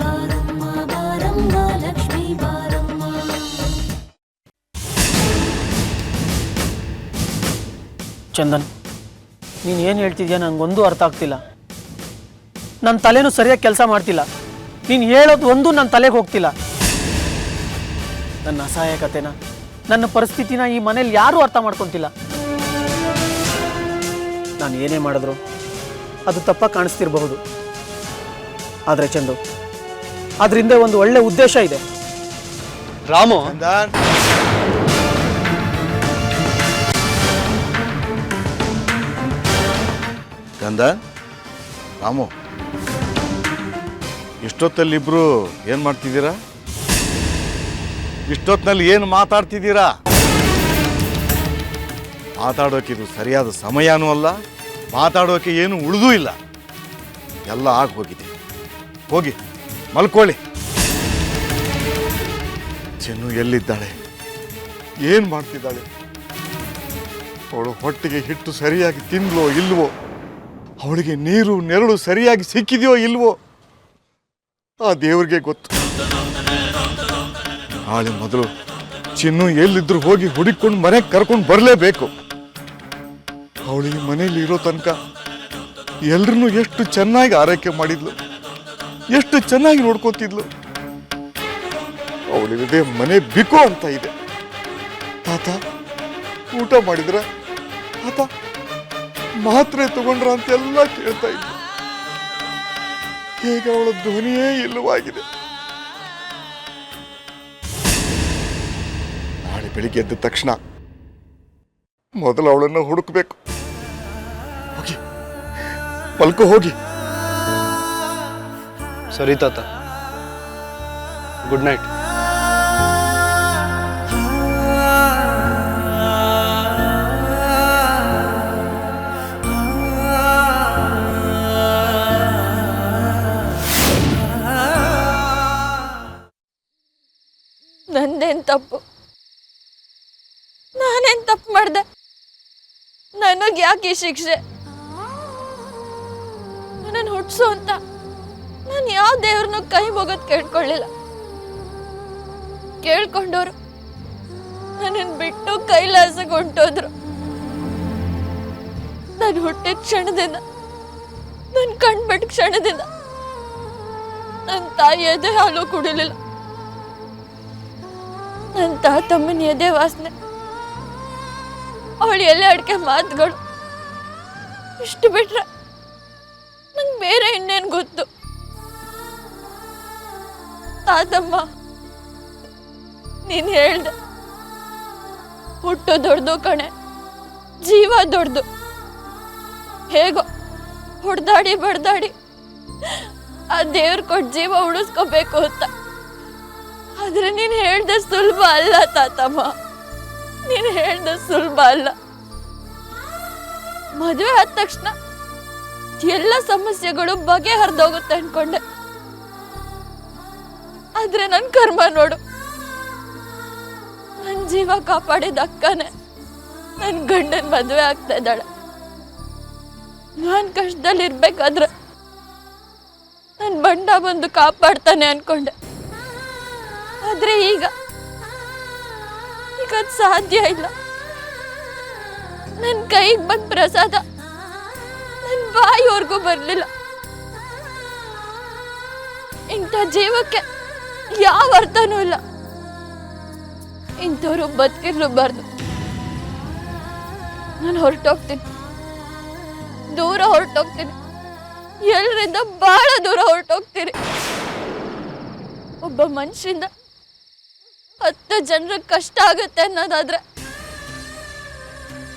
ಬಾರಮ್ಮ ಬಾರಮ್ಮ ಲಕ್ಷ್ಮೀ ಬಾರಮ್ಮ. ಚಂದನ್, ನೀನು ಏನು ಹೇಳ್ತಿದ್ಯಾ ನನಗೊಂದು ಅರ್ಥ ಆಗ್ತಿಲ್ಲ. ನನ್ನ ತಲೆನೂ ಸರಿಯಾಗಿ ಕೆಲಸ ಮಾಡ್ತಿಲ್ಲ. ನೀನು ಹೇಳೋದು ಒಂದು ನನ್ನ ತಲೆಗೆ ಹೋಗ್ತಿಲ್ಲ. ನನ್ನ ಅಸಹಾಯಕತೆನ, ನನ್ನ ಪರಿಸ್ಥಿತಿನ ಈ ಮನೇಲಿ ಯಾರೂ ಅರ್ಥ ಮಾಡ್ಕೊತಿಲ್ಲ. ನಾನು ಏನೇ ಮಾಡಿದ್ರು ಅದು ತಪ್ಪಾಗಿ ಕಾಣಿಸ್ತಿರಬಹುದು. ಆದರೆ ಚಂದು, ಅದರಿಂದ ಒಂದು ಒಳ್ಳೆ ಉದ್ದೇಶ ಇದೆ. ರಾಮು, ಗಂಧ, ರಾಮು, ಇಷ್ಟೊತ್ತಲ್ಲಿಬ್ರು ಏನು ಮಾಡ್ತಿದ್ದೀರಾ? ಇಷ್ಟೊತ್ತಿನಲ್ಲಿ ಏನು ಮಾತಾಡ್ತಿದ್ದೀರಾ? ಮಾತಾಡೋಕೆ ಇದು ಸರಿಯಾದ ಸಮಯನೂ ಅಲ್ಲ, ಮಾತಾಡೋಕೆ ಏನು ಉಳಿದೂ ಇಲ್ಲ. ಎಲ್ಲ ಆಗೋಗಿದೆ. ಹೋಗಿ ಮಲ್ಕೊಳ್ಳಿ. ಚೆನ್ನು ಎಲ್ಲಿದ್ದಾಳೆ? ಏನು ಮಾಡ್ತಿದ್ದಾಳೆ? ಅವಳು ಹೊಟ್ಟೆಗೆ ಹಿಟ್ಟು ಸರಿಯಾಗಿ ತಿಂದ್ಲೋ ಇಲ್ವೋ? ಅವಳಿಗೆ ನೀರು ನೆರಳು ಸರಿಯಾಗಿ ಸಿಕ್ಕಿದೆಯೋ ಇಲ್ವೋ? ಆ ದೇವ್ರಿಗೆ ಗೊತ್ತು. ನಾಳೆ ಮೊದಲು ಚಿನ್ನು ಎಲ್ಲಿದ್ರು ಹೋಗಿ ಹುಡುಕೊಂಡು ಮನೆಗೆ ಕರ್ಕೊಂಡು ಬರಲೇಬೇಕು. ಅವಳು ಈ ಮನೆಯಲ್ಲಿ ಇರೋ ತನಕ ಎಲ್ರನ್ನೂ ಎಷ್ಟು ಚೆನ್ನಾಗಿ ಆರೈಕೆ ಮಾಡಿದ್ಲು, ಎಷ್ಟು ಚೆನ್ನಾಗಿ ನೋಡ್ಕೋತಿದ್ಲು. ಅವಳಿಲ್ಲದೆ ಮನೆ ಬಿಕೋ ಅಂತ ಇದೆ. ತಾತ ಊಟ ಮಾಡಿದ್ರ? ತಾತ ಮಾತ್ರೆ ತಗೊಂಡ್ರ ಅಂತೆಲ್ಲ ಕೇಳ್ತಾ ಇದ್ಲು. ಈಗ ಅವಳ ಧ್ವನಿಯೇ ಇಲ್ಲವಾಗಿದೆ. ನಾಳೆ ಬೆಳಿಗ್ಗೆ ಎದ್ದ ತಕ್ಷಣ ಮೊದಲು ಅವಳನ್ನು ಹುಡುಕ್ಬೇಕು. ಹೋಗಿ ಮಲ್ಕೋ, ಹೋಗಿ. ಸರಿ ತಾತ, ಗುಡ್ ನೈಟ್. ನಂದೇನು ತಪ್ಪು? ನಾನೇನು ತಪ್ಪು ಮಾಡಿದೆ? ನನಗೆ ಯಾಕೆ ಈ ಶಿಕ್ಷೆ? ನನ್ನನ್ನು ಹುಟ್ಟಿಸು ಅಂತ ನಾನು ಯಾವ ದೇವ್ರನ್ನೂ ಕೈ ಮುಗಿದು ಕೇಳ್ಕೊಳ್ಳಿಲ್ಲ. ಕೇಳ್ಕೊಂಡವ್ರು ನನ್ನನ್ನು ಬಿಟ್ಟು ಕೈಲಾಸಕ್ಕೆ ಹೊಂಟೋದ್ರು. ನಾನು ಹುಟ್ಟಿದ ಕ್ಷಣದಿಂದ, ನನ್ನ ಕಣ್ಬಿಟ್ಟ ಕ್ಷಣದಿಂದ ನನ್ನ ತಾಯಿ ಎದೆ ಹಾಲು ಕುಡಿಲಿಲ್ಲ. ನನ್ನ ತಾತಮ್ಮನ ಎದೆ ವಾಸನೆ, ಅವಳು ಎಲೆ ಅಡಿಕೆ ಮಾತುಗಳು, ಇಷ್ಟು ಬಿಟ್ರೆ ನಂಗೆ ಬೇರೆ ಇನ್ನೇನು ಗೊತ್ತು? ತಾತಮ್ಮ, ನೀನು ಹೇಳ್ದೆ ಹುಟ್ಟು ದೊಡ್ಡದು ಕಣೆ, ಜೀವ ದೊಡ್ಡದು. ಹೇಗೋ ಹೊಡೆದಾಡಿ ಬಡ್ದಾಡಿ ಆ ದೇವ್ರು ಕೊಟ್ಟು ಜೀವ ಉಳಿಸ್ಕೋಬೇಕು ಅಂತ. ಆದ್ರೆ ನೀನು ಹೇಳ್ದೆ ಸುಲಭ ಅಲ್ಲ ತಾತಮ್ಮ, ನೀನು ಹೇಳ್ದೆ ಸುಲಭ ಅಲ್ಲ. ಮದುವೆ ಆದ ತಕ್ಷಣ ಎಲ್ಲ ಸಮಸ್ಯೆಗಳು ಬಗೆಹರಿದೋಗುತ್ತೆ ಅನ್ಕೊಂಡೆ. ಆದ್ರೆ ನನ್ನ ಕರ್ಮ ನೋಡು, ನನ್ನ ಜೀವ ಕಾಪಾಡಿದ ಅಕ್ಕನೇ ನನ್ನ ಗಂಡನ ಮದುವೆ ಆಗ್ತಾ ಇದ್ದಾಳೆ. ನಾನು ಕಷ್ಟದಲ್ಲಿ ಇರ್ಬೇಕಾದ್ರೆ ನನ್ನ ಬಂಡ ಬಂದು ಕಾಪಾಡ್ತಾನೆ ಅನ್ಕೊಂಡೆ. ಆದ್ರೆ ಈಗ ಅದು ಸಾಧ್ಯ ಇಲ್ಲ. ನನ್ನ ಕೈಗೆ ಬಂದ ಪ್ರಸಾದ ನನ್ನ ಬಾಯಿವರೆಗೂ ಬರಲಿಲ್ಲ. ಇಂಥ ಜೀವಕ್ಕೆ ಯಾವ ಅರ್ಥನೂ ಇಲ್ಲ. ಇಂಥವ್ರು ಬದುಕಿರ್ಲೂಬಾರ್ದು. ನಾನು ಹೊರಟೋಗ್ತೀನಿ, ದೂರ ಹೊರಟೋಗ್ತೀನಿ, ಎಲ್ಲರಿಂದ ಬಹಳ ದೂರ ಹೊರಟೋಗ್ತೀನಿ. ಒಬ್ಬ ಮನುಷ್ಯರಿಂದ 10 ಜನರಿಗೆ ಕಷ್ಟ ಆಗುತ್ತೆ ಅನ್ನೋದಾದ್ರೆ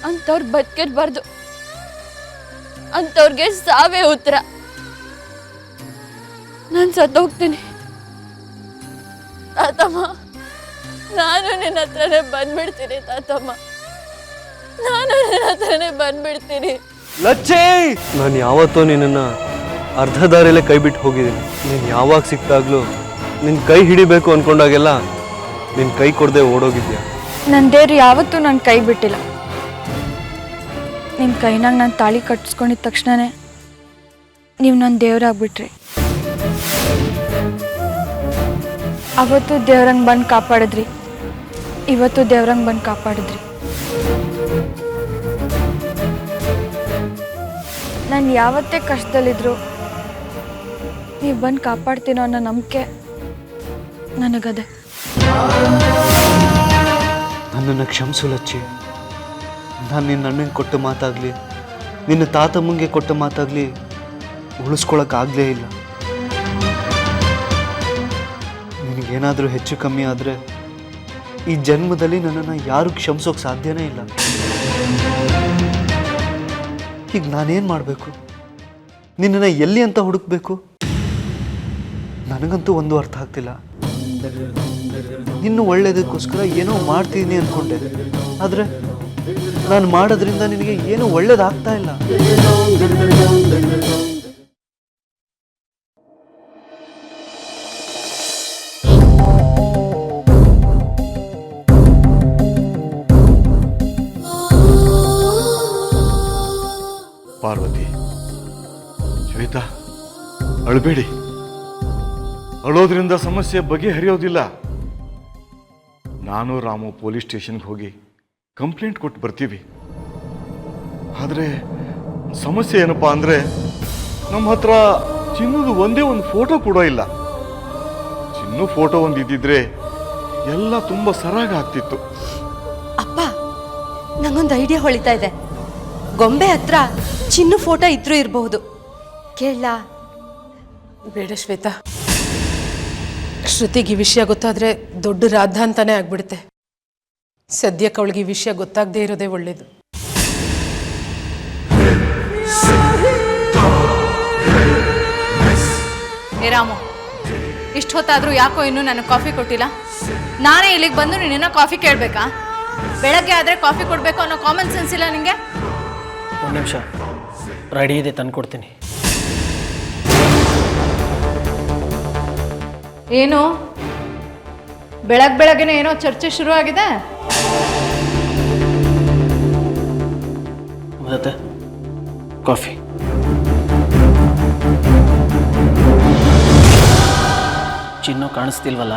ಅಂಥವ್ರು ಬದುಕಿರ್ಬಾರ್ದು. ಅಂಥವ್ರಿಗೆ ಸಾವೇ ಉತ್ತರ. ನಾನು ಸತ್ತೋಗ್ತೀನಿ ತಾತಮ್ಮ. ನಾನು ನಿನ್ನ ಹತ್ರನೇ ಬಂದ್ಬಿಡ್ತೀನಿ ತಾತಮ್ಮ, ನಾನು ನಿನ್ನ ಹತ್ರನೇ ಬಂದ್ಬಿಡ್ತೀನಿ. ಲಚ್ಚಿ, ನಾನು ಯಾವತ್ತೋ ನಿನ್ನನ್ನು ಅರ್ಧ ದಾರಿಯಲ್ಲೇ ಕೈ ಬಿಟ್ಟು ಹೋಗಿದ್ದೀನಿ. ನೀನು ಯಾವಾಗ ಸಿಕ್ತಾಗ್ಲೂ ನಿನ್ನ ಕೈ ಹಿಡಿಬೇಕು ಅಂದ್ಕೊಂಡಾಗೆಲ್ಲ ನಿನ್ನ ಕೈ ಕೊಡದೆ ಓಡೋಗಿದ್ಯಾ. ನನ್ನ ದೇವ್ರು ಯಾವತ್ತೂ ನನ್ನ ಕೈ ಬಿಟ್ಟಿಲ್ಲ. ನಿಮ್ಮ ಕೈನಾಗ ನಾನು ತಾಳಿ ಕಟ್ಟಿಸ್ಕೊಂಡಿದ ತಕ್ಷಣನೇ ನೀವು ನನ್ನ ದೇವ್ರಾಗ್ಬಿಟ್ರಿ. ಅವತ್ತು ದೇವ್ರಂಗೆ ಬಂದು ಕಾಪಾಡಿದ್ರಿ, ಇವತ್ತು ದೇವ್ರಂಗೆ ಬಂದು ಕಾಪಾಡಿದ್ರಿ. ನಾನು ಯಾವತ್ತೇ ಕಷ್ಟದಲ್ಲಿದ್ರು ನೀವು ಬಂದು ಕಾಪಾಡ್ತೀನೋ ಅನ್ನೋ ನಂಬಿಕೆ ನನಗದೆ. ನನ್ನನ್ನು ಕ್ಷಮಿಸು ಲಚ್ಚಿ. ನಾನು ನಿನ್ನ ಅಣ್ಣಂಗೆ ಕೊಟ್ಟ ಮಾತಾಗಲಿ ನಿನ್ನ ತಾತಮ್ಮಂಗೆ ಕೊಟ್ಟ ಮಾತಾಗಲಿ ಉಳಿಸ್ಕೊಳಕ್ಕಾಗಲೇ ಇಲ್ಲ. ನಿನಗೇನಾದರೂ ಹೆಚ್ಚು ಕಮ್ಮಿ ಆದರೆ ಈ ಜನ್ಮದಲ್ಲಿ ನನ್ನನ್ನು ಯಾರೂ ಕ್ಷಮಿಸೋಕೆ ಸಾಧ್ಯನೇ ಇಲ್ಲ. ಈಗ ನಾನೇನು ಮಾಡಬೇಕು? ನಿನ್ನನ್ನು ಎಲ್ಲಿ ಅಂತ ಹುಡುಕ್ಬೇಕು? ನನಗಂತೂ ಒಂದು ಅರ್ಥ ಆಗ್ತಿಲ್ಲ. ಇನ್ನು ಒಳ್ಳೇದಕ್ಕೋಸ್ಕರ ಏನೋ ಮಾಡ್ತೀನಿ ಅಂದ್ಕೊಂಡೆ, ಆದರೆ ನಾನು ಮಾಡೋದ್ರಿಂದ ನಿನಗೆ ಏನೂ ಒಳ್ಳೇದಾಗ್ತಾ ಇಲ್ಲ. ಪಾರ್ವತಿ, ಶ್ವೇತಾ, ಅಳಬೇಡಿ. ಅಳೋದ್ರಿಂದ ಸಮಸ್ಯೆ ಬಗೆಹರಿಯೋದಿಲ್ಲ. ನಾನು ರಾಮು ಪೊಲೀಸ್ ಸ್ಟೇಷನ್ಗೆ ಹೋಗಿ ಕಂಪ್ಲೇಂಟ್ ಕೊಟ್ಟು ಬರ್ತೀವಿ. ಆದರೆ ಸಮಸ್ಯೆ ಏನಪ್ಪಾ ಅಂದರೆ ನಮ್ಮ ಹತ್ರ ಚಿನ್ನದು ಒಂದೇ ಒಂದು ಫೋಟೋ ಕೂಡ ಇಲ್ಲ. ಚಿನ್ನು ಫೋಟೋ ಒಂದು ಇದ್ದಿದ್ರೆ ಎಲ್ಲ ತುಂಬ ಸರಾಗ ಆಗ್ತಿತ್ತು. ಅಪ್ಪ, ನಂಗೊಂದು ಐಡಿಯಾ ಹೊಳಿತಾ ಇದೆ. ಗೊಂಬೆ ಹತ್ರ ಚಿನ್ನು ಫೋಟೋ ಇದ್ರೂ ಇರಬಹುದು. ಕೇಳಲಾ? ಬೇಡ ಶ್ವೇತಾ, ಶ್ರುತಿಗೆ ಈ ವಿಷಯ ಗೊತ್ತಾದರೆ ದೊಡ್ಡ ರಾಧ ಅಂತಾನೆ ಆಗ್ಬಿಡುತ್ತೆ. ಸದ್ಯಕ್ಕೆ ಅವಳಿಗೆ ಈ ವಿಷಯ ಗೊತ್ತಾಗದೇ ಇರೋದೇ ಒಳ್ಳೇದು. ಏ ರಾಮು, ಇಷ್ಟು ಹೊತ್ತಾದರೂ ಯಾಕೋ ಇನ್ನೂ ನನಗೆ ಕಾಫಿ ಕೊಟ್ಟಿಲ್ಲ? ನಾನೇ ಇಲ್ಲಿಗೆ ಬಂದು ನಿನ್ನ ಕಾಫಿ ಕೇಳಬೇಕಾ? ಬೆಳಗ್ಗೆ ಆದರೆ ಕಾಫಿ ಕೊಡಬೇಕು ಅನ್ನೋ ಕಾಮನ್ ಸೆನ್ಸ್ ಇಲ್ಲ ನಿನಗೆ? ಒಂದು ನಿಮಿಷ, ರೆಡಿ ಇದೆ, ತಂದು ಕೊಡ್ತೀನಿ. ಏನು ಬೆಳಗ್ಗೆನೆ ಏನೋ ಚರ್ಚೆ ಶುರು ಆಗಿದೆ? ಮತ್ತೆ ಕಾಫಿ. ಚಿನ್ನು ಕಾಣಿಸ್ತಿಲ್ವಲ್ಲ,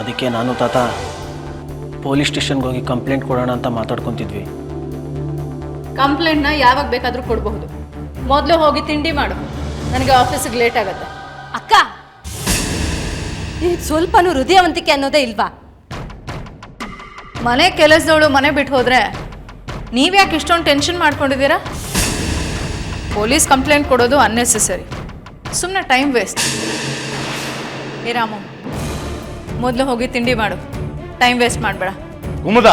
ಅದಕ್ಕೆ ನಾನು ತಾತ ಪೊಲೀಸ್ ಸ್ಟೇಷನ್ಗೆ ಹೋಗಿ ಕಂಪ್ಲೇಂಟ್ ಕೊಡೋಣ ಅಂತ ಮಾತಾಡ್ಕೊತಿದ್ವಿ. ಕಂಪ್ಲೇಂಟ್ನ ಯಾವಾಗ ಬೇಕಾದರೂ ಕೊಡಬಹುದು. ಮೊದಲು ಹೋಗಿ ತಿಂಡಿ ಮಾಡು, ನನಗೆ ಆಫೀಸಿಗೆ ಲೇಟ್ ಆಗುತ್ತೆ. ಅಕ್ಕ, ಸ್ವಲ್ಪನೂ ಹೃದಯವಂತಿಕೆ ಅನ್ನೋದೇ ಇಲ್ವಾ? ಮನೆ ಕೆಲಸದವಳು ಮನೆ ಬಿಟ್ಟು ಹೋದರೆ ನೀವ್ಯಾಕೆ ಇಷ್ಟೊಂದು ಟೆನ್ಷನ್ ಮಾಡ್ಕೊಂಡಿದ್ದೀರಾ? ಪೊಲೀಸ್ ಕಂಪ್ಲೇಂಟ್ ಕೊಡೋದು ಅನ್ನೆಸೆಸರಿ, ಸುಮ್ಮನೆ ಟೈಮ್ ವೇಸ್ಟ್. ಏ ರಾಮು, ಮೊದಲು ಹೋಗಿ ತಿಂಡಿ ಮಾಡು, ಟೈಮ್ ವೇಸ್ಟ್ ಮಾಡಬೇಡ. ಕುಮುದ,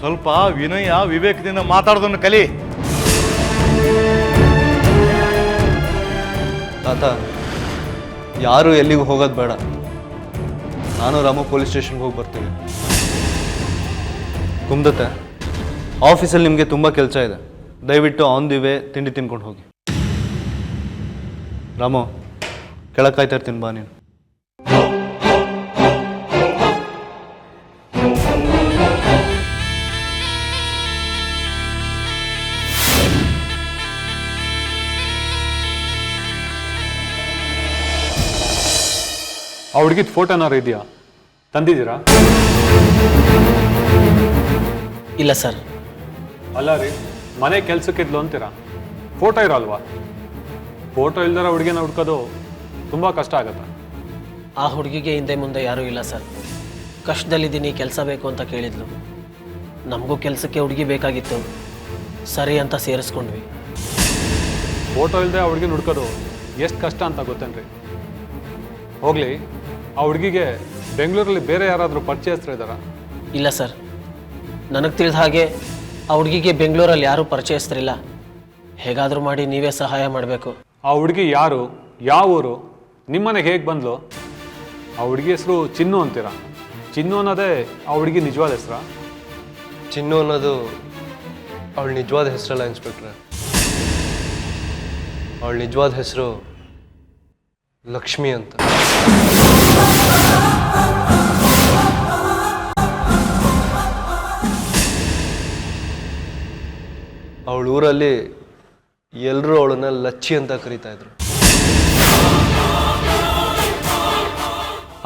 ಸ್ವಲ್ಪ ವಿನಯ ವಿವೇಕದಿಂದ ಮಾತಾಡೋದನ್ನು ಕಲಿ. ತಾತ, ಯಾರು ಎಲ್ಲಿಗೂ ಹೋಗೋದು ಬೇಡ. ನಾನು ರಾಮು ಪೊಲೀಸ್ ಸ್ಟೇಷನ್ಗೆ ಹೋಗಿ ಬರ್ತೀನಿ. ಕುಮ್ದತ್ತೆ, ಆಫೀಸಲ್ಲಿ ನಿಮಗೆ ತುಂಬ ಕೆಲಸ ಇದೆ. ದಯವಿಟ್ಟು ಆನ್ ದಿ ವೇ ತಿಂಡಿ ತಿನ್ಕೊಂಡು ಹೋಗಿ. ರಾಮು, ಕೆಳಗೆ ಕಾಯ್ತಾ ಇರ್ತೀನಿ, ಬಾ ನೀನು. ಆ ಹುಡುಗಿದ ಫೋಟೋ ಏನಾರು ಇದೆಯಾ? ತಂದಿದ್ದೀರಾ? ಇಲ್ಲ ಸರ್. ಅಲ್ಲ ರೀ, ಮನೆ ಕೆಲಸಕ್ಕಿದ್ಲು ಅಂತೀರಾ, ಫೋಟೋ ಇರಲ್ವಾ? ಫೋಟೋ ಇಲ್ದಿರ ಹುಡುಗಿನ ಹುಡ್ಕೋದು ತುಂಬ ಕಷ್ಟ ಆಗುತ್ತೆ. ಆ ಹುಡುಗಿಗೆ ಹಿಂದೆ ಮುಂದೆ ಯಾರೂ ಇಲ್ಲ ಸರ್. ಕಷ್ಟದಲ್ಲಿದ್ದೀನಿ, ಕೆಲಸ ಬೇಕು ಅಂತ ಕೇಳಿದ್ಲು. ನಮಗೂ ಕೆಲಸಕ್ಕೆ ಹುಡುಗಿ ಬೇಕಾಗಿತ್ತು, ಸರಿ ಅಂತ ಸೇರಿಸ್ಕೊಂಡ್ವಿ. ಫೋಟೋ ಇಲ್ಲದೆ ಆ ಹುಡುಗಿನ ಹುಡ್ಕೋದು ಎಷ್ಟು ಕಷ್ಟ ಅಂತ ಗೊತ್ತೇನ್ರಿ? ಹೋಗಲಿ, ಆ ಹುಡುಗಿಗೆ ಬೆಂಗಳೂರಲ್ಲಿ ಬೇರೆ ಯಾರಾದರೂ ಪರಿಚಯಸ್ಥರು ಇದ್ದಾರಾ? ಇಲ್ಲ ಸರ್, ನನಗೆ ತಿಳಿದ ಹಾಗೆ ಆ ಹುಡುಗಿಗೆ ಬೆಂಗಳೂರಲ್ಲಿ ಯಾರೂ ಪರಿಚಯಸ್ಥರಿಲ್ಲ. ಹೇಗಾದರೂ ಮಾಡಿ ನೀವೇ ಸಹಾಯ ಮಾಡಬೇಕು. ಆ ಹುಡುಗಿ ಯಾರು, ಯಾವ ಊರು, ನಿಮ್ಮನೆಗೆ ಹೇಗೆ ಬಂದ್ಲು? ಆ ಹುಡುಗಿ ಹೆಸರು ಚಿನ್ನು ಅಂತೀರಾ? ಚಿನ್ನು ಅನ್ನೋದೇ ಆ ಹುಡುಗಿ ನಿಜವಾದ ಹೆಸರಾ? ಚಿನ್ನು ಅನ್ನೋದು ಅವಳ ನಿಜವಾದ ಹೆಸರಲ್ಲ ಇನ್ಸ್ಪೆಕ್ಟ್ರೆ. ಅವಳ ನಿಜವಾದ ಹೆಸರು ಲಕ್ಷ್ಮಿ ಅಂತ. ಅವಳ ಊರಲ್ಲಿ ಎಲ್ಲರೂ ಅವಳನ್ನ ಲಚ್ಚಿ ಅಂತ ಕರೀತಾ ಇದ್ರು.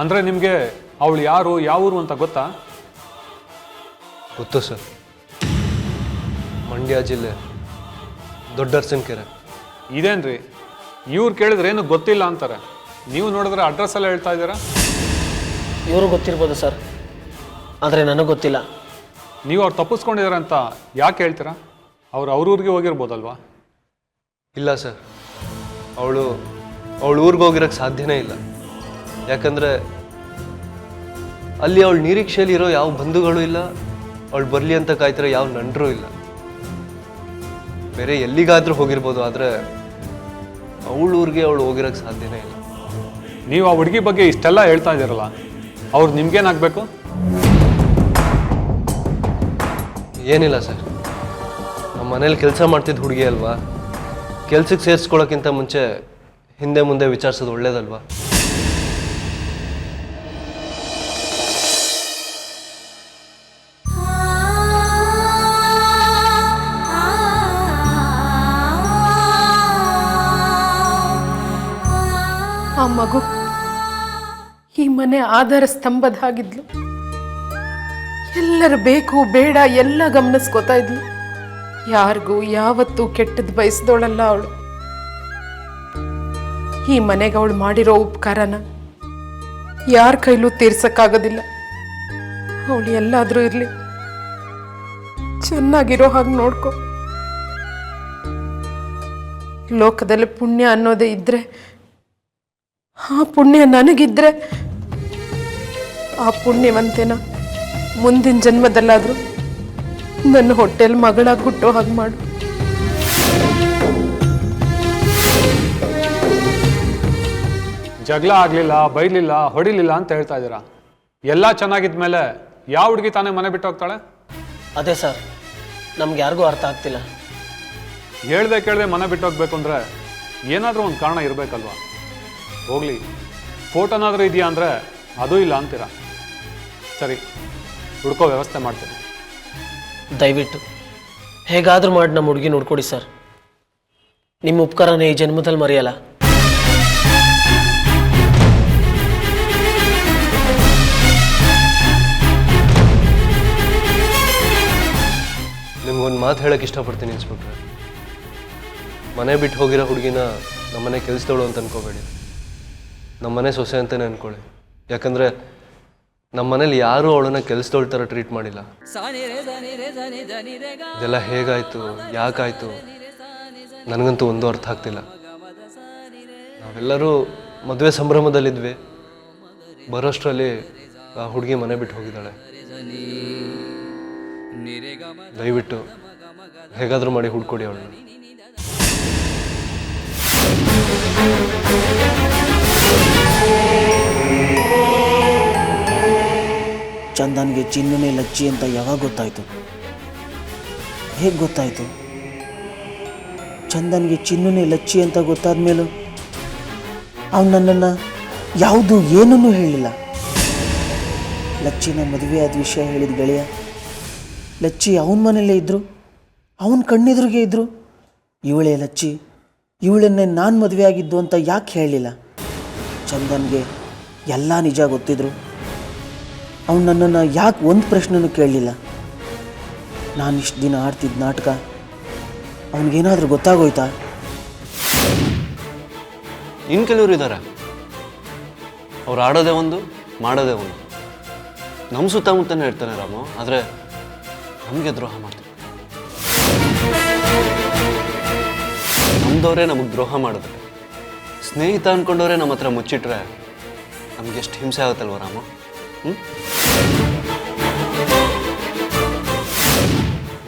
ಅಂದರೆ ನಿಮಗೆ ಅವಳು ಯಾರು ಯಾವ ಊರು ಅಂತ ಗೊತ್ತಾ? ಗೊತ್ತು ಸರ್, ಮಂಡ್ಯ ಜಿಲ್ಲೆ ದೊಡ್ಡರ್ಸನ್ಕೆರೆ. ಇದೇನ್ರಿ ಇವ್ರು ಕೇಳಿದ್ರೆ ಏನು ಗೊತ್ತಿಲ್ಲ ಅಂತಾರೆ, ನೀವು ನೋಡಿದ್ರೆ ಅಡ್ರೆಸ್ ಎಲ್ಲ ಹೇಳ್ತಾ ಇದ್ದೀರಾ? ಇವರು ಗೊತ್ತಿರ್ಬೋದು ಸರ್, ಆದರೆ ನನಗೆ ಗೊತ್ತಿಲ್ಲ. ನೀವು ಅವ್ರು ತಪ್ಪಿಸ್ಕೊಂಡಿದ್ದಾರೆ ಅಂತ ಯಾಕೆ ಹೇಳ್ತೀರಾ? ಅವ್ರೂರಿಗೆ ಹೋಗಿರ್ಬೋದಲ್ವಾ? ಇಲ್ಲ ಸರ್, ಅವಳು ಊರಿಗೆ ಹೋಗಿರೋಕ್ಕೆ ಸಾಧ್ಯನೇ ಇಲ್ಲ. ಯಾಕಂದರೆ ಅಲ್ಲಿ ಅವಳ ನಿರೀಕ್ಷೆಯಲ್ಲಿ ಇರೋ ಯಾವ ಬಂಧುಗಳು ಇಲ್ಲ, ಅವಳು ಬರಲಿ ಅಂತ ಕಾಯ್ತಿರೋ ಯಾವ ನಂಟರೂ ಇಲ್ಲ. ಬೇರೆ ಎಲ್ಲಿಗಾದರೂ ಹೋಗಿರ್ಬೋದು, ಆದರೆ ಊರಿಗೆ ಅವಳು ಹೋಗಿರೋಕ್ಕೆ ಸಾಧ್ಯನೇ ಇಲ್ಲ. ನೀವು ಆ ಹುಡುಗಿ ಬಗ್ಗೆ ಇಷ್ಟೆಲ್ಲ ಹೇಳ್ತಾ ಇದ್ದೀರಲ್ಲ, ಅವ್ರು ನಿಮ್ಗೇನಾಗಬೇಕು? ಏನಿಲ್ಲ ಸರ್, ನಮ್ಮ ಮನೇಲಿ ಕೆಲಸ ಮಾಡ್ತಿದ್ದ ಹುಡುಗಿ ಅಲ್ವಾ, ಕೆಲ್ಸಕ್ಕೆ ಸೇರಿಸ್ಕೊಳ್ಳೋಕ್ಕಿಂತ ಮುಂಚೆ ಹಿಂದೆ ಮುಂದೆ ವಿಚಾರಿಸೋದು ಒಳ್ಳೇದಲ್ವಾ? ಆ ಮಗು ಈ ಮನೆ ಆಧಾರ ಸ್ತಂಭದ ಹಾಗಿದ್ಲು. ಎಲ್ಲರ ಬೇಕು ಬೇಡ ಎಲ್ಲ ಗಮನಿಸ್ಕೋತಾ ಇದ್ಲು. ಯಾರಿಗೂ ಯಾವತ್ತೂ ಕೆಟ್ಟದ್ದು ಬಯಸ್ದೋಳಲ್ಲ ಅವಳು. ಈ ಮನೆಗೆ ಅವಳು ಮಾಡಿರೋ ಉಪಕಾರನ ಯಾರ ಕೈಲೂ ತೀರ್ಸಕ್ಕಾಗೋದಿಲ್ಲ. ಅವಳು ಎಲ್ಲಾದ್ರೂ ಇರಲಿ, ಚೆನ್ನಾಗಿರೋ ಹಾಗೆ ನೋಡ್ಕೊ. ಲೋಕದಲ್ಲಿ ಪುಣ್ಯ ಅನ್ನೋದೇ ಇದ್ರೆ, ಆ ಪುಣ್ಯ ನನಗಿದ್ರೆ, ಆ ಪುಣ್ಯವಂತೆನ ಮುಂದಿನ ಜನ್ಮದಲ್ಲಾದರೂ ನನ್ನ ಹೊಟ್ಟೆಲ್ ಮಗಳಾಗಿ ಹುಟ್ಟೋ ಹಾಗೆ ಮಾಡು. ಜಗಳ ಆಗಲಿಲ್ಲ, ಬೈಲಿಲ್ಲ, ಹೊಡಿಲಿಲ್ಲ ಅಂತ ಹೇಳ್ತಾ ಇದ್ದೀರಾ. ಎಲ್ಲ ಚೆನ್ನಾಗಿದ್ಮೇಲೆ ಯಾವ ಹುಡುಗಿ ತಾನೇ ಮನೆ ಬಿಟ್ಟು ಹೋಗ್ತಾಳೆ? ಅದೇ ಸರ್, ನಮ್ಗೆ ಯಾರಿಗೂ ಅರ್ಥ ಆಗ್ತಿಲ್ಲ. ಹೇಳ್ದೆ ಕೇಳದೆ ಮನೆ ಬಿಟ್ಟು ಹೋಗ್ಬೇಕು ಅಂದರೆ ಏನಾದರೂ ಒಂದು ಕಾರಣ ಇರಬೇಕಲ್ವಾ? ಹೋಗಲಿ, ಫೋಟೋನಾದರೂ ಇದೆಯಾ ಅಂದರೆ ಅದೂ ಇಲ್ಲ ಅಂತೀರಾ. ಸರಿ, ಹುಡ್ಕೋ ವ್ಯವಸ್ಥೆ ಮಾಡ್ತೀನಿ. ದಯವಿಟ್ಟು ಹೇಗಾದರೂ ಮಾಡಿ ನಮ್ಮ ಹುಡುಗಿ ನೋಡ್ಕೊಡಿ ಸರ್. ನಿಮ್ಮ ಉಪಕಾರನೇ ಈ ಜನ್ಮದಲ್ಲಿ ಮರೆಯಲ್ಲ. ನಿಮ್ಗೊಂದು ಮಾತು ಹೇಳಕ್ಕೆ ಇಷ್ಟಪಡ್ತೀನಿ ಇನ್ಸ್ಪೆಕ್ಟ್ರೆ. ಮನೆ ಬಿಟ್ಟು ಹೋಗಿರೋ ಹುಡುಗಿನ ನಮ್ಮನೆ ಕೆಲಸದವಳು ಅಂತ ಅನ್ಕೋಬೇಡಿ, ನಮ್ಮನೆ ಸೊಸೆ ಅಂತಲೇ ಅನ್ಕೊಳ್ಳಿ. ಯಾಕಂದರೆ ನಮ್ಮ ಮನೇಲಿ ಯಾರೂ ಅವಳನ್ನ ಕೆಲಸದವಳ ಥರ ಟ್ರೀಟ್ ಮಾಡಿಲ್ಲ. ಇದೆಲ್ಲ ಹೇಗಾಯಿತು, ಯಾಕಾಯಿತು, ನನಗಂತೂ ಒಂದೂ ಅರ್ಥ ಆಗ್ತಿಲ್ಲ. ನಾವೆಲ್ಲರೂ ಮದುವೆ ಸಂಭ್ರಮದಲ್ಲಿದ್ವಿ, ಬರೋಷ್ಟರಲ್ಲಿ ಆ ಹುಡುಗಿ ಮನೆ ಬಿಟ್ಟು ಹೋಗಿದ್ದಾಳೆ. ದಯವಿಟ್ಟು ಹೇಗಾದರೂ ಮಾಡಿ ಹುಡ್ಕೊಡಿ ಅವಳನ್ನ. ಚಂದನ್ಗೆ ಚಿನ್ನನೆ ಲಚ್ಚಿ ಅಂತ ಯಾವಾಗ ಗೊತ್ತಾಯಿತು? ಹೇಗೆ ಗೊತ್ತಾಯಿತು? ಚಂದನ್ಗೆ ಚಿನ್ನನೆ ಲಚ್ಚಿ ಅಂತ ಗೊತ್ತಾದ ಮೇಲೂ ಅವನು ನನ್ನನ್ನು ಯಾವುದು ಏನನ್ನೂ ಹೇಳಿಲ್ಲ. ಲಚ್ಚಿನ ಮದುವೆ ಆದ ವಿಷಯ ಹೇಳಿದ ಗೆಳೆಯ ಲಚ್ಚಿ ಅವನ ಮನೆಯಲ್ಲೇ ಇದ್ದರು, ಅವನ ಕಣ್ಣೆದುರಿಗೆ ಇದ್ದರು. ಇವಳೇ ಲಚ್ಚಿ, ಇವಳನ್ನೇ ನಾನು ಮದುವೆ ಆಗಿದ್ದು ಅಂತ ಯಾಕೆ ಹೇಳಲಿಲ್ಲ? ಚಂದನ್ಗೆ ಎಲ್ಲ ನಿಜ ಗೊತ್ತಿದ್ರು, ಅವನು ನನ್ನನ್ನು ಯಾಕೆ ಒಂದು ಪ್ರಶ್ನೆನೂ ಕೇಳಲಿಲ್ಲ? ನಾನು ಇಷ್ಟು ದಿನ ಆಡ್ತಿದ್ದ ನಾಟಕ ಅವನಿಗೇನಾದರೂ ಗೊತ್ತಾಗೋಯ್ತಾ? ಇನ್ನು ಕೆಲವರು ಇದ್ದಾರೆ, ಅವ್ರು ಆಡೋದೇ ಒಂದು, ಮಾಡೋದೇ ಒಂದು. ನಮ್ಮ ಸುತ್ತಮುತ್ತನೇ ಇರ್ತಾನೆ ರಾಮು, ಆದರೆ ನಮಗೆ ದ್ರೋಹ ಮಾಡ್ತಾರೆ. ನಮ್ಮದವರೇ ನಮಗೆ ದ್ರೋಹ ಮಾಡಿದ್ರೆ, ಸ್ನೇಹಿತ ಅಂದ್ಕೊಂಡವರೇ ನಮ್ಮ ಹತ್ರ ಮುಚ್ಚಿಟ್ರೆ ನಮ್ಗೆ ಎಷ್ಟು ಹಿಂಸೆ ಆಗುತ್ತಲ್ವ ರಾಮು?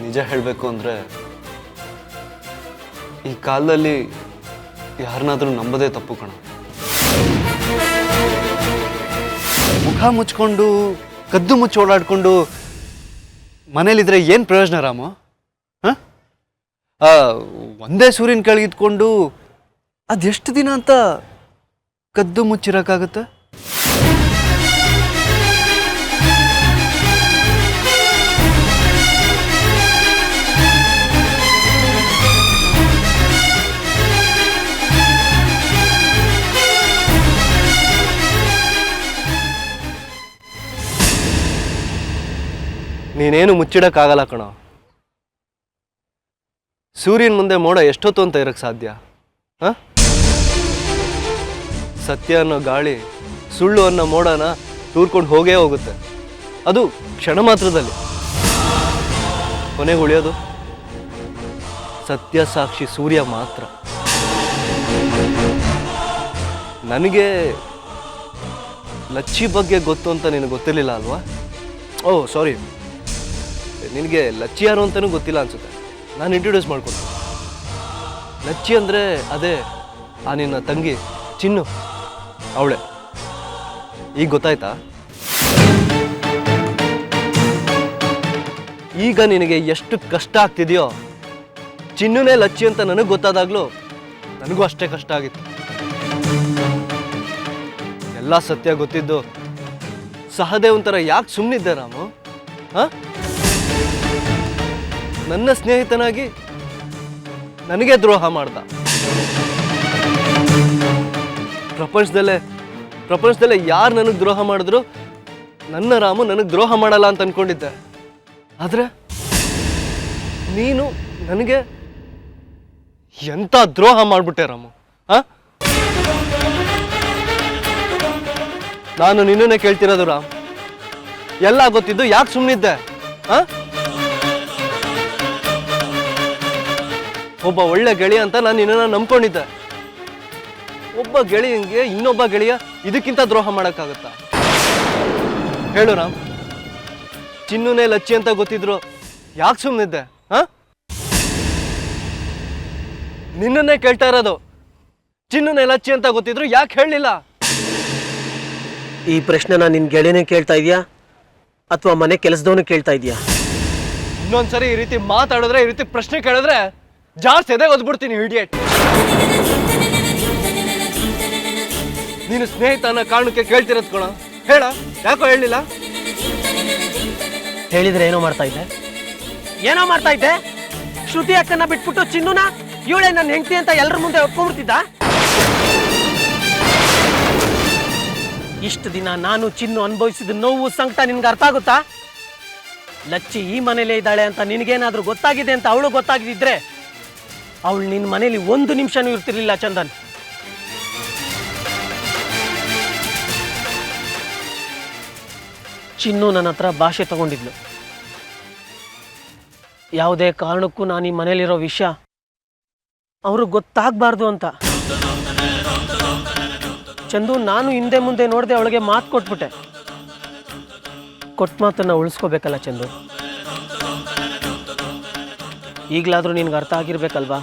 ನಿಜ ಹೇಳಬೇಕು ಅಂದರೆ ಈ ಕಾಲದಲ್ಲಿ ಯಾರನ್ನಾದ್ರೂ ನಂಬದೇ ತಪ್ಪು ಕಣ. ಮುಖ ಮುಚ್ಕೊಂಡು ಕದ್ದು ಮುಚ್ಚಿ ಓಡಾಡ್ಕೊಂಡು ಮನೇಲಿದ್ರೆ ಏನು ಪ್ರಯೋಜನ ರಾಮು? ಒಂದೇ ಸೂರ್ಯನ ಕೆಳಗಿದ್ಕೊಂಡು ಅದೆಷ್ಟು ದಿನ ಅಂತ ಕದ್ದು ಮುಚ್ಚಿರೋಕ್ಕಾಗುತ್ತೆ? ನೀನೇನು ಮುಚ್ಚಿಡಕ್ಕಾಗಲ್ಲ ಕಣೋ. ಸೂರ್ಯನ ಮುಂದೆ ಮೋಡ ಎಷ್ಟೊತ್ತು ಅಂತ ಇರಕ್ಕೆ ಸಾಧ್ಯ? ಹಾಂ, ಸತ್ಯ ಅನ್ನೋ ಗಾಳಿ ಸುಳ್ಳು ಅನ್ನೋ ಮೋಡನ ತೂರ್ಕೊಂಡು ಹೋಗೇ ಹೋಗುತ್ತೆ. ಅದು ಕ್ಷಣ ಮಾತ್ರದಲ್ಲಿ. ಕೊನೆಗೆ ಉಳಿಯೋದು ಸತ್ಯ ಸಾಕ್ಷಿ ಸೂರ್ಯ ಮಾತ್ರ. ನನಗೆ ಲಚ್ಚಿ ಬಗ್ಗೆ ಗೊತ್ತು ಅಂತ ನಿನಗೆ ಗೊತ್ತಿರಲಿಲ್ಲ ಅಲ್ವಾ? ಓಹ್ ಸಾರಿ, ನಿನಗೆ ಲಚ್ಚಿ ಯಾರು ಅಂತಲೂ ಗೊತ್ತಿಲ್ಲ ಅನ್ಸುತ್ತೆ. ನಾನು ಇಂಟ್ರೊಡ್ಯೂಸ್ ಮಾಡ್ಕೊಡ್ತೀನಿ. ಲಚ್ಚಿ ಅಂದರೆ ಅದೇ ಆ ನಿನ್ನ ತಂಗಿ ಚಿನ್ನು, ಅವಳೆ. ಈಗ ಗೊತ್ತಾಯ್ತಾ? ಈಗ ನಿನಗೆ ಎಷ್ಟು ಕಷ್ಟ ಆಗ್ತಿದೆಯೋ, ಚಿನ್ನುನೇ ಲಚ್ಚಿ ಅಂತ ನನಗೆ ಗೊತ್ತಾದಾಗಲೂ ನನಗೂ ಅಷ್ಟೇ ಕಷ್ಟ ಆಗಿತ್ತು. ಎಲ್ಲ ಸತ್ಯ ಗೊತ್ತಿದ್ದು ಸಹದೇವ್ ಒಂಥರ ಯಾಕೆ ಸುಮ್ಮನಿದ್ದೆ ರಾಮು? ಹಾಂ, ನನ್ನ ಸ್ನೇಹಿತನಾಗಿ ನನಗೆ ದ್ರೋಹ ಮಾಡ್ದ. ಪ್ರಪಂಚದಲ್ಲೇ ಯಾರು ನನಗೆ ದ್ರೋಹ ಮಾಡಿದ್ರು ನನ್ನ ರಾಮು ನನಗೆ ದ್ರೋಹ ಮಾಡಲ್ಲ ಅಂತ ಅನ್ಕೊಂಡಿದ್ದೆ. ಆದ್ರೆ ನೀನು ನನಗೆ ಎಂಥ ದ್ರೋಹ ಮಾಡ್ಬಿಟ್ಟೆ ರಾಮು. ಹಾ, ನಾನು ನಿನ್ನನ್ನೇ ಕೇಳ್ತಿರೋದು ರಾಮ್, ಎಲ್ಲ ಗೊತ್ತಿದ್ದು ಯಾಕೆ ಸುಮ್ಮನಿದ್ದೆ? ಹಾ, ಒಬ್ಬ ಒಳ್ಳೆ ಗೆಳೆಯ ಅಂತ ನಾನು ನಿನ್ನನ್ನು ನಂಬ್ಕೊಂಡಿದ್ದೆ. ಒಬ್ಬ ಗೆಳೆಯಂಗೆ ಇನ್ನೊಬ್ಬ ಗೆಳೆಯ ಇದಕ್ಕಿಂತ ದ್ರೋಹ ಮಾಡೋಕ್ಕಾಗತ್ತಾ? ಹೇಳು ರಾಮ್, ಚಿನ್ನುನೇ ಲಚ್ಚಿ ಅಂತ ಗೊತ್ತಿದ್ರು ಯಾಕೆ ಸುಮ್ಮನಿದ್ದೆ? ಹಾ, ನಿನ್ನನ್ನೇ ಕೇಳ್ತಾ ಇರೋದು. ಚಿನ್ನುನೇ ಲಚ್ಚಿ ಅಂತ ಗೊತ್ತಿದ್ರು ಯಾಕೆ ಹೇಳಲಿಲ್ಲ? ಈ ಪ್ರಶ್ನೆನ ನಿನ್ನ ಗೆಳೆಯನೇ ಕೇಳ್ತಾ ಇದೆಯಾ ಅಥವಾ ಮನೆ ಕೆಲಸದವನು ಕೇಳ್ತಾ ಇದೆಯಾ? ಇನ್ನೊಂದ್ಸರಿ ಈ ರೀತಿ ಮಾತಾಡಿದ್ರೆ, ಈ ರೀತಿ ಪ್ರಶ್ನೆ ಕೇಳಿದ್ರೆ ಜಾಸ್ತಿ ಎದೆ ಒದ್ಬಿಡ್ತೀನಿ, ಇಡಿಯಟ್. ನೀನು ಸ್ನೇಹಿತನ ಕಾರಣಕ್ಕೆ ಕೇಳ್ತಿರೋದ್ ಕಣ. ಹೇಳ, ಯಾಕೋ ಹೇಳಲಿಲ್ಲ? ಹೇಳಿದ್ರೆ ಏನೋ ಮಾಡ್ತಾ ಇದ್ದೆ? ಶ್ರುತಿ ಅಕ್ಕನ ಬಿಟ್ಬಿಟ್ಟು ಚಿನ್ನುನ ಇವಳೆ ನನ್ನ ಹೆಂಡತಿ ಅಂತ ಎಲ್ಲರ ಮುಂದೆ ಒಪ್ಕೊಂಡ್ಬಿಡ್ತಿದ್ದ? ಇಷ್ಟು ದಿನ ನಾನು ಚಿನ್ನು ಅನುಭವಿಸಿದ ನೋವು ಸಂಕಟ ನಿನ್ಗೆ ಅರ್ಥ ಆಗುತ್ತಾ? ಲಚ್ಚಿ ಈ ಮನೇಲೇ ಇದ್ದಾಳೆ ಅಂತ ನಿನಗೇನಾದ್ರೂ ಗೊತ್ತಾಗಿದೆ ಅಂತ ಅವಳು ಗೊತ್ತಾಗಿದ್ದಿದ್ರೆ ಅವಳು ನಿನ್ನ ಮನೇಲಿ ಒಂದು ನಿಮಿಷನೂ ಇರ್ತಿರ್ಲಿಲ್ಲ ಚಂದನ್. ಚಿನ್ನು ನನ್ನ ಹತ್ರ ಭಾಷೆ ತಗೊಂಡಿದ್ಲು. ಯಾವುದೇ ಕಾರಣಕ್ಕೂ ನಾನು ಈ ಮನೇಲಿರೋ ವಿಷಯ ಅವ್ರಿಗೆ ಗೊತ್ತಾಗಬಾರ್ದು ಅಂತ. ಚಂದು, ನಾನು ಹಿಂದೆ ಮುಂದೆ ನೋಡದೆ ಅವಳಿಗೆ ಮಾತು ಕೊಟ್ಬಿಟ್ಟೆ. ಕೊಟ್ಟ ಮಾತನ್ನ ಉಳಿಸ್ಕೋಬೇಕಲ್ಲ ಚಂದು. ಈಗಲಾದರೂ ನಿನ್ಗೆ ಅರ್ಥ ಆಗಿರ್ಬೇಕಲ್ವಾ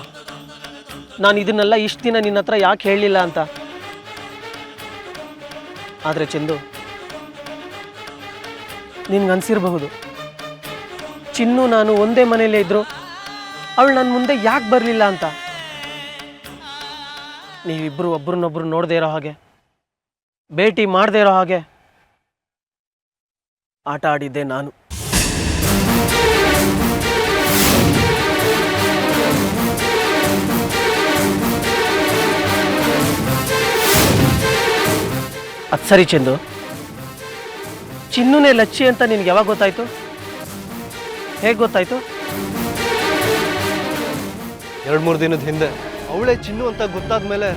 ನಾನು ಇದನ್ನೆಲ್ಲ ಇಷ್ಟು ದಿನ ನಿನ್ನ ಹತ್ರ ಯಾಕೆ ಹೇಳಲಿಲ್ಲ ಅಂತ. ಆದರೆ ಚಂದು, ನಿನ್ಗನ್ಸಿರಬಹುದು ಚಿನ್ನು ನಾನು ಒಂದೇ ಮನೆಯಲ್ಲೇ ಇದ್ರು ಅವಳು ನನ್ನ ಮುಂದೆ ಯಾಕೆ ಬರಲಿಲ್ಲ ಅಂತ. ನೀವಿಬ್ಬರು ಒಬ್ರನ್ನೊಬ್ರು ನೋಡದೇ ಇರೋ ಹಾಗೆ, ಭೇಟಿ ಮಾಡದೇ ಇರೋ ಹಾಗೆ ಆಟ ಆಡಿದ್ದೆ ನಾನು. ಅದು ಸರಿ ಚಂದು, ಚಿನ್ನುನೇ ಲಚ್ಚಿ ಅಂತ ನಿನ್ಗೆ ಯಾವಾಗ ಗೊತ್ತಾಯ್ತು? ಹೇಗೆ ಗೊತ್ತಾಯ್ತು? 2-3 ದಿನದ ಹಿಂದೆ. ಅವಳೇ ಚಿನ್ನು ಅಂತ ಗೊತ್ತಾದ್ಮೇಲೆ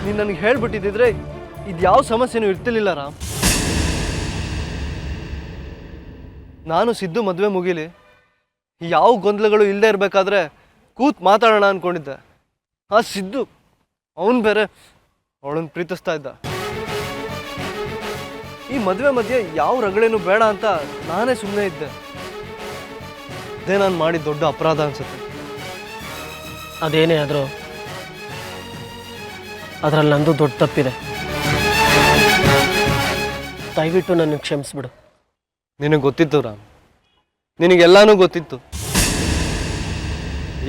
ನೀನು ನನಗೆ ಹೇಳ್ಬಿಟ್ಟಿದ್ದಿದ್ರೆ ಇದು ಯಾವ ಸಮಸ್ಯೆನೂ ಇರ್ತಿರ್ಲಿಲ್ಲ ರಾಮ್. ನಾನು ಸಿದ್ದು ಮದುವೆ ಮುಗಿಲಿ, ಯಾವ ಗೊಂದಲಗಳು ಇಲ್ಲದೆ ಇರಬೇಕಾದ್ರೆ ಕೂತ್ ಮಾತಾಡೋಣ ಅಂದ್ಕೊಂಡಿದ್ದೆ. ಆ ಸಿದ್ದು ಅವನು ಬೇರೆ ಅವಳನ್ನು ಪ್ರೀತಿಸ್ತಾ ಇದ್ದ. ಈ ಮದುವೆ ಮಧ್ಯೆ ಯಾವ ರಗಳೇನು ಬೇಡ ಅಂತ ನಾನೇ ಸುಮ್ಮನೆ ಇದ್ದೆ. ಅದೇ ನಾನು ಮಾಡಿದ ದೊಡ್ಡ ಅಪರಾಧ ಅನ್ಸುತ್ತೆ. ಅದೇನೇ ಆದರೂ ಅದರಲ್ಲಿ ನಂದು ದೊಡ್ಡ ತಪ್ಪಿದೆ. ದಯವಿಟ್ಟು ನನಗೆ ಕ್ಷಮಿಸ್ಬಿಡು. ನಿನಗೆ ಗೊತ್ತಿತ್ತು ರಾಮ್, ನಿನಗೆಲ್ಲಾನು ಗೊತ್ತಿತ್ತು.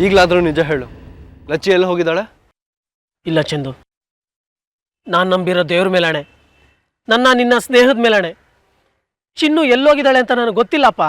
ಈಗಲಾದರೂ ನಿಜ ಹೇಳು, ಲಚ್ಚಿ ಎಲ್ಲ ಹೋಗಿದ್ದಾಳೆ? ಇಲ್ಲ ಚಂದು, ನಾನು ನಂಬಿರೋ ದೇವ್ರ ಮೇಲಾಣೆ, ನಿನ್ನ ಸ್ನೇಹದ ಮೇಲಾಣೆ. ಚಿನ್ನು ಎಲ್ಲೋಗಿದ್ದಾಳೆ ಅಂತ ನನಗೆ ಗೊತ್ತಿಲ್ಲಪ್ಪ.